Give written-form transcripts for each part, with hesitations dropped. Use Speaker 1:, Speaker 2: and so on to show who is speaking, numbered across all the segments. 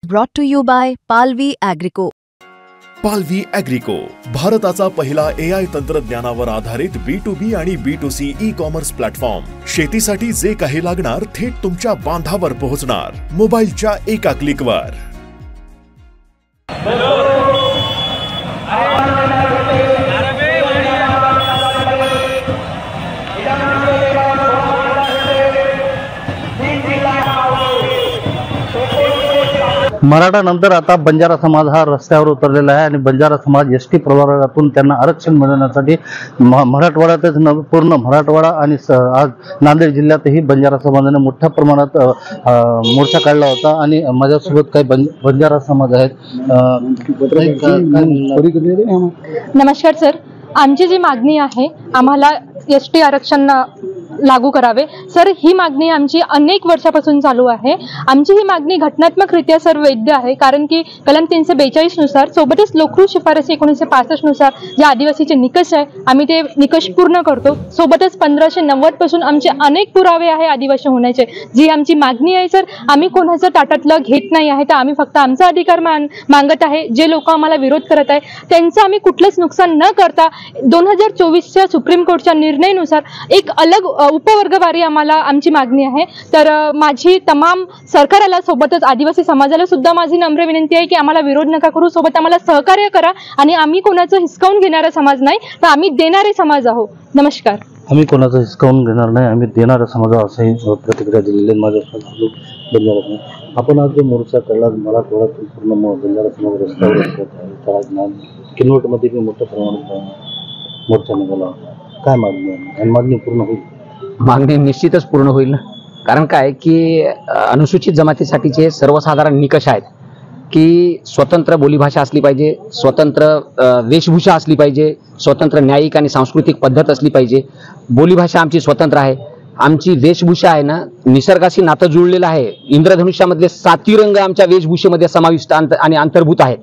Speaker 1: Brought to you by Palvi Agrico.
Speaker 2: पालवी ॲग्रिको, भारताचा पहिला AI तंत्रज्ञानावर आधारित B2B आणि B2C ई-कॉमर्स प्लॅटफॉर्म. शेतीसाठी जे काही लागणार थेट तुमच्या बांधावर पोहोचणार, मोबाईलच्या एका क्लिकवर.
Speaker 3: मराठा नंतर आता बंजारा समाज हा रस्त्यावर उतरलेला आहे आणि बंजारा समाज एसटी प्रवर्गातून त्यांना आरक्षण मिळवण्यासाठी मराठवाड्यातच पूर्ण मराठवाडा आणि आज नांदेड जिल्ह्यातही बंजारा समाजाने मोठ्या प्रमाणात मोर्चा काढला होता. आणि माझ्यासोबत काही बंजारा समाज आहेत.
Speaker 4: नमस्कार सर, आमची जी मागणी आहे, आम्हाला एसटी आरक्षण लागू करावे सर. ही मागणी आमची अनेक वर्षापासून चालू आहे. आमची ही मागणी घटनात्मकरित्या सर वैध आहे, कारण की कलम 342 नुसार, सोबतच लोकरूढ शिफारसी 1965 नुसार जे आदिवासीचे निकष आहे, आम्ही ते निकष पूर्ण करतो. सोबतच 1590 पासून आमचे अनेक पुरावे आहे आदिवासी होण्याचे. जी आमची मागणी आहे सर, आम्ही कोणाचं ताटातलं घेत नाही आहे, तर आम्ही फक्त आमचा अधिकार मागत आहे. जे लोक आम्हाला विरोध करत आहे त्यांचं आम्ही कुठलंच नुकसान न करता 2024च्या सुप्रीम कोर्टच्या निर्णयानुसार एक अलग उपवर्गवारी आम्हाला आमची मागणी आहे. तर माझी तमाम सरकाराला, सोबतच आदिवासी समाजाला सुद्धा माझी नम्र विनंती आहे की आम्हाला विरोध नका करू, सोबत आम्हाला सहकार्य करा. आणि आम्ही कोणाचं हिसकावून घेणारा समाज नाही, तर आम्ही देणारे समाज आहोत. नमस्कार.
Speaker 3: आम्ही कोणाचं हिसकावून घेणार नाही, आम्ही देणारा समाज असंही प्रतिक्रिया दिलेली माझ्या. आपण आज जो मोर्चा काढला, मराठवाड्यातून पूर्ण बंजारा समाज रस्त्यावर किनवटमध्ये मी मोठ्या प्रमाणात मोर्चा निघाला होता. काय मागणी आहे आणि मागणी पूर्ण होईल?
Speaker 5: मागणी निश्चितच पूर्ण होईल, कारण काय की अनुसूचित जमातीसाठीचे सर्वसाधारण निकष आहेत की स्वतंत्र बोलीभाषा असली पाहिजे, स्वतंत्र वेशभूषा असली पाहिजे, स्वतंत्र न्यायिक आणि सांस्कृतिक पद्धत असली पाहिजे. बोलीभाषा आमची स्वतंत्र आहे. आमची वेशभूषा आहे ना, निसर्गाशी नातं जुळलेलं आहे. इंद्रधनुष्यामधले 7 रंग आमच्या वेशभूषेमध्ये समाविष्ट आणि अंतर्भूत आहेत.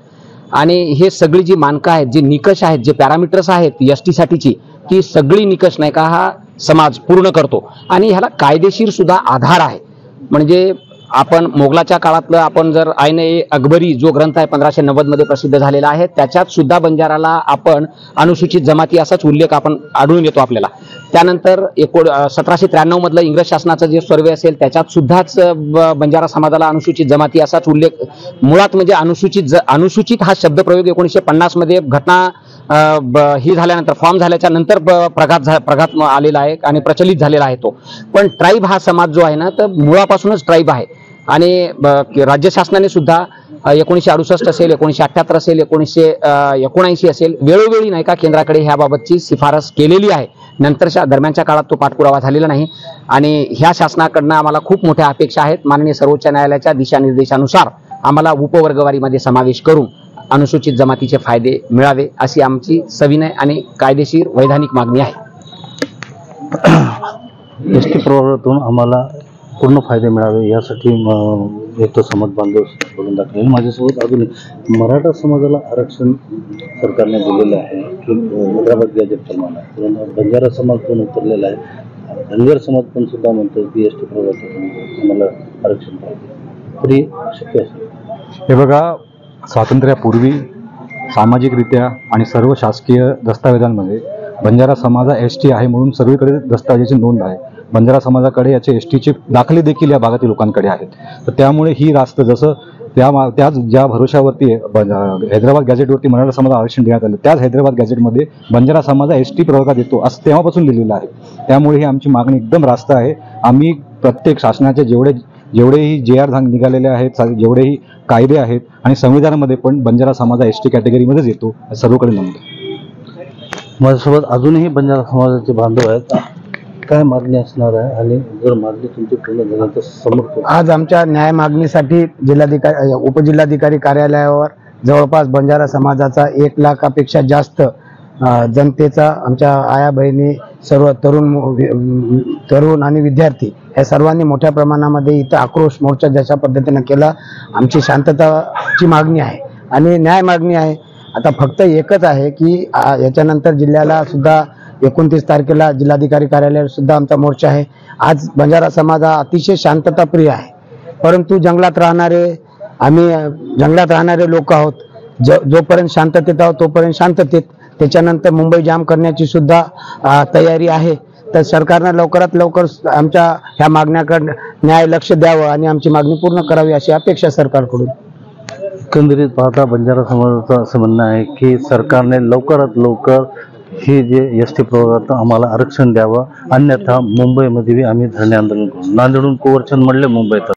Speaker 5: आणि हे सगळी जी मानकं आहेत, जे निकष आहेत, जे पॅरामीटर्स आहेत एसटी साठीची, ती सगळी निकष नाही का हा समाज पूर्ण करतो. आणि ह्याला कायदेशीर सुद्धा आधार आहे. म्हणजे आपण मोगलाच्या काळातलं आपण जर आईने अकबरी जो ग्रंथ आहे 1590 मध्ये प्रसिद्ध झालेला आहे, त्याच्यात सुद्धा बंजाराला आपण अनुसूचित जमाती असाच उल्लेख आपण आढळून येतो आपल्याला. त्यानंतर 1793 मधलं इंग्रज शासनाचं जे सर्वे असेल त्याच्यात सुद्धाच बंजारा समाजाला अनुसूचित जमाती असाच उल्लेख. मुळात म्हणजे अनुसूचित हा शब्दप्रयोग 1950 मध्ये घटना ही झाल्यानंतर, फॉर्म झाल्याच्या नंतर प्रघात आलेला आहे आणि प्रचलित झालेला आहे तो. पण ट्राईब हा समाज जो आहे ना, तर मुळापासूनच ट्राईब आहे. आणि राज्य शासनाने सुद्धा 1968 असेल, 1978 असेल, 1979 असेल, वेळोवेळी नाही का केंद्राकडे ह्याबाबतची शिफारस केलेली आहे. नंतरच्या दरम्यानच्या काळात तो पाठपुरावा झालेला नाही. आणि ह्या शासनाकडनं आम्हाला खूप मोठ्या अपेक्षा आहेत. माननीय सर्वोच्च न्यायालयाच्या दिशानिर्देशानुसार आम्हाला उपवर्गवारीमध्ये समावेश करून अनुसूचित जमातीचे फायदे मिळावे अशी आमची सविनय आणि कायदेशीर वैधानिक मागणी आहे.
Speaker 3: एसटी प्रवर्गातून आम्हाला पूर्ण फायदे मिळावे यासाठी एक समाज बांधव बोलून दाखले. माझ्यासोबत अजून मराठा समाजाला आरक्षण सरकारने दिलेलं आहे की हैदराबाद गॅजेट प्रमाणे. बंजारा समाज पण उतरलेला आहे. धनगर समाज पण सुद्धा म्हणतो की एसटी प्रवर्गातून आम्हाला आरक्षण पाहिजे. तरी शक्य असेल?
Speaker 6: हे बघा, स्वातंत्र्यापूर्वी सामाजिकरित्या आणि सर्व शासकीय दस्तावेजांमध्ये बंजारा समाजा एसटी आहे म्हणून सर्वीकडे दस्तावेजाची नोंद आहे. बंजारा समाजाकडे याचे एसटीचे दाखले देखील या भागातील लोकांकडे आहेत. तर त्यामुळे ही रास्त जसं त्याच ज्या भरोशावरती हैदराबाद गॅजेटवरती मराठा समाज आरक्षण देण्यात आलं, त्याच हैदराबाद गॅजेटमध्ये बंजारा समाज एसटी प्रवर्गात येतो असं तेव्हापासून लिहिलेलं आहे. त्यामुळे ही आमची मागणी एकदम रास्त आहे. आम्ही प्रत्येक शासनाचे जेवढेही JR निघालेले आहेत, जेवढेही कायदे आहेत आणि संविधानामध्ये पण बंजारा समाज एसटी कॅटेगरीमध्येच येतो सर्वकडे नमूद.
Speaker 3: माझ्यासोबत अजूनही बंजारा समाजाचे बांधव आहेत. काय मागणी असणार आहे आणि जर मागणी तुमची पूर्ण झाल्यानंतर समोर?
Speaker 7: आज आमच्या न्याय मागणीसाठी उपजिल्हाधिकारी कार्यालयावर जवळपास बंजारा समाजाचा 1 लाखापेक्षा जास्त जनतेचा, आमच्या आया बहिणी, सर्व तरुण आणि विद्यार्थी या सर्वांनी मोठ्या प्रमाणामध्ये इथं आक्रोश मोर्चा जशा पद्धतीने केला. आमची शांतताची मागणी आहे आणि न्याय मागणी आहे. आता फक्त एकच आहे की याच्यानंतर जिल्ह्याला सुद्धा 29 तारखेला जिल्हाधिकारी कार्यालयात सुद्धा आमचा मोर्चा आहे. आज बंजारा समाज हा अतिशय शांतताप्रिय आहे, परंतु जंगलात राहणारे आम्ही जंगलात राहणारे लोक आहोत. जोपर्यंत शांततेत आहोत तोपर्यंत शांततेत, त्याच्यानंतर मुंबई जाम करण्याची सुद्धा तयारी आहे. तर सरकारनं लवकरात लवकर आमच्या ह्या मागण्याकडे न्याय लक्ष द्यावं आणि आमची मागणी पूर्ण करावी अशी अपेक्षा सरकारकडून.
Speaker 3: एकंदरीत पाहता बंजारा समाजाचं असं म्हणणं आहे की सरकारने लवकरात लवकर हे जे एसटी प्रवर्गात आम्हाला आरक्षण द्यावं, अन्यथा मुंबईमध्ये आम्ही धरणे आंदोलन करू. नांदेडहून कोवरचंद मडले, मुंबईत.